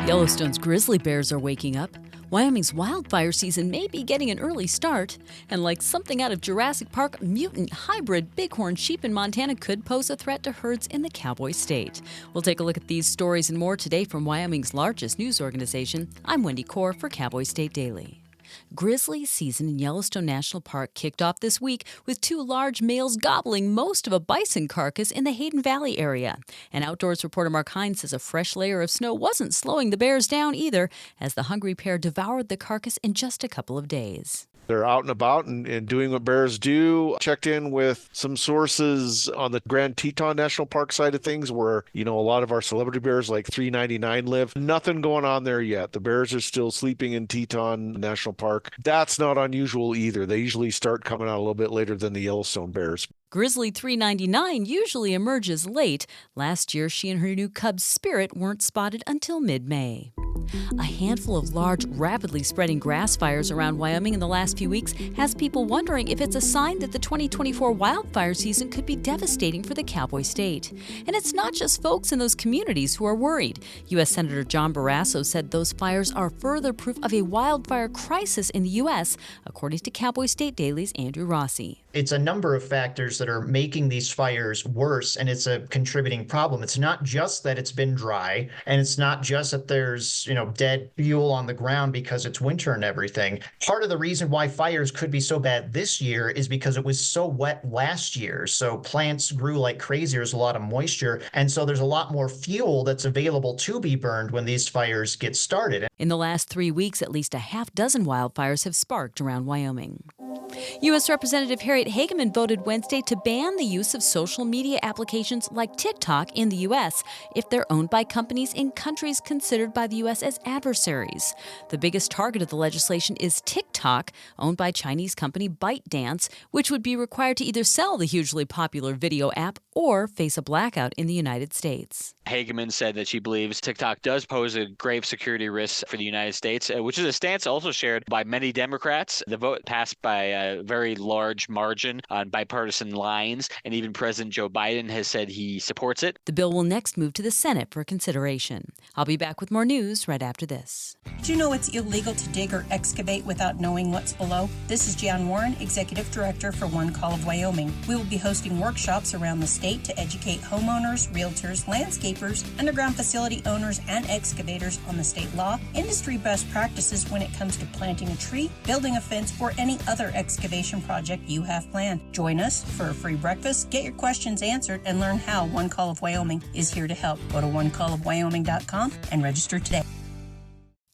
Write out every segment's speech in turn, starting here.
Yellowstone's grizzly bears are waking up. Wyoming's wildfire season may be getting an early start. And like something out of Jurassic Park, mutant hybrid bighorn sheep in Montana could pose a threat to herds in the Cowboy state. We'll take a look at these stories and more today from Wyoming's largest news organization. I'm Wendy Corr for Cowboy State Daily. Grizzly season in Yellowstone National Park kicked off this week with two large males gobbling most of a bison carcass in the Hayden Valley area. And outdoors reporter Mark Hines says a fresh layer of snow wasn't slowing the bears down either, as the hungry pair devoured the carcass in just a couple of days. They're out and about and doing what bears do. Checked in with some sources on the Grand Teton National Park side of things where, a lot of our celebrity bears like 399 live. Nothing going on there yet. The bears are still sleeping in Teton National Park. That's not unusual either. They usually start coming out a little bit later than the Yellowstone bears. Grizzly 399 usually emerges late. Last year, she and her new cub Spirit weren't spotted until mid-May. A handful of large, rapidly spreading grass fires around Wyoming in the last few weeks has people wondering if it's a sign that the 2024 wildfire season could be devastating for the Cowboy state. And it's not just folks in those communities who are worried. U.S. Senator John Barrasso said those fires are further proof of a wildfire crisis in the U.S., according to Cowboy State Daily's Andrew Rossi. It's a number of factors that are making these fires worse, and it's a contributing problem. It's not just that it's been dry, and it's not just that there's, dead fuel on the ground because it's winter and everything. Part of the reason why fires could be so bad this year is because it was so wet last year. So plants grew like crazy. There's a lot of moisture, and so there's a lot more fuel that's available to be burned when these fires get started. In the last 3 weeks, at least a half dozen wildfires have sparked around Wyoming. U.S. Representative Harriet Hageman voted Wednesday to ban the use of social media applications like TikTok in the U.S. if they're owned by companies in countries considered by the U.S. as adversaries. The biggest target of the legislation is TikTok, owned by Chinese company ByteDance, which would be required to either sell the hugely popular video app or face a blackout in the United States. Hageman said that she believes TikTok does pose a grave security risk for the United States, which is a stance also shared by many Democrats. The vote passed by a very large margin on bipartisan lines, and even President Joe Biden has said he supports it. The bill will next move to the Senate for consideration. I'll be back with more news right after this. Do you know it's illegal to dig or excavate without knowing what's below? This is Jan Warren, Executive Director for One Call of Wyoming. We will be hosting workshops around the state to educate homeowners, realtors, landscapers, underground facility owners, and excavators on the state law, industry best practices when it comes to planting a tree, building a fence, or any other excavation project you have planned. Join us for a free breakfast, get your questions answered, and learn how One Call of Wyoming is here to help. Go to onecallofwyoming.com and register today.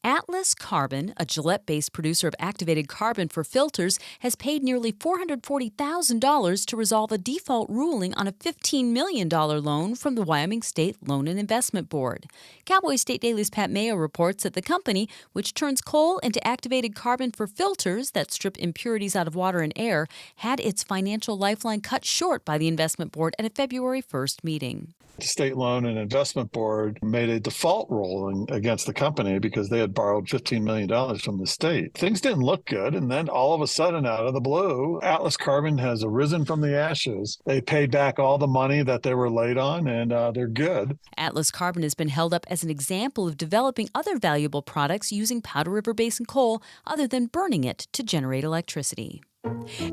Atlas Carbon, a Gillette-based producer of activated carbon for filters, has paid nearly $440,000 to resolve a default ruling on a $15 million loan from the Wyoming State Loan and Investment Board. Cowboy State Daily's Pat Mayo reports that the company, which turns coal into activated carbon for filters that strip impurities out of water and air, had its financial lifeline cut short by the investment board at a February 1st meeting. The State Loan and Investment Board made a default ruling against the company because they had borrowed $15 million from the state. Things didn't look good, and then all of a sudden, out of the blue, Atlas Carbon has arisen from the ashes. They paid back all the money that they were late on, and they're good. Atlas Carbon has been held up as an example of developing other valuable products using Powder River Basin coal other than burning it to generate electricity.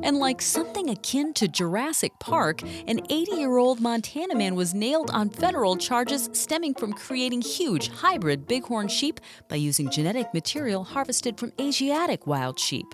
And like something akin to Jurassic Park, an 80-year-old Montana man was nailed on federal charges stemming from creating huge hybrid bighorn sheep by using genetic material harvested from Asiatic wild sheep.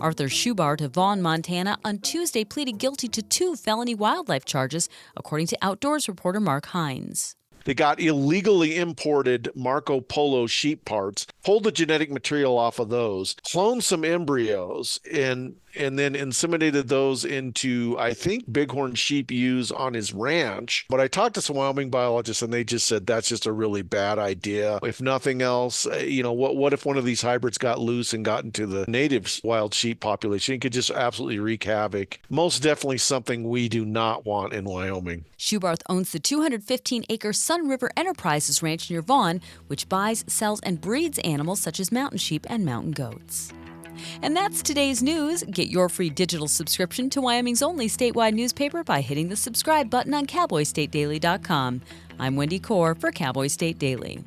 Arthur Schubart of Vaughan, Montana, on Tuesday pleaded guilty to 2 felony wildlife charges, according to Outdoors reporter Mark Hines. They got illegally imported Marco Polo sheep parts, pulled the genetic material off of those, cloned some embryos, and then inseminated those into, I think, bighorn sheep use on his ranch. But I talked to some Wyoming biologists, and they just said that's just a really bad idea. If nothing else, what if one of these hybrids got loose and got into the native wild sheep population? It could just absolutely wreak havoc. Most definitely something we do not want in Wyoming. Schubart owns the 215-acre Sun River Enterprises Ranch near Vaughan, which buys, sells, and breeds animals such as mountain sheep and mountain goats. And that's today's news. Get your free digital subscription to Wyoming's only statewide newspaper by hitting the subscribe button on CowboyStateDaily.com. I'm Wendy Corr for Cowboy State Daily.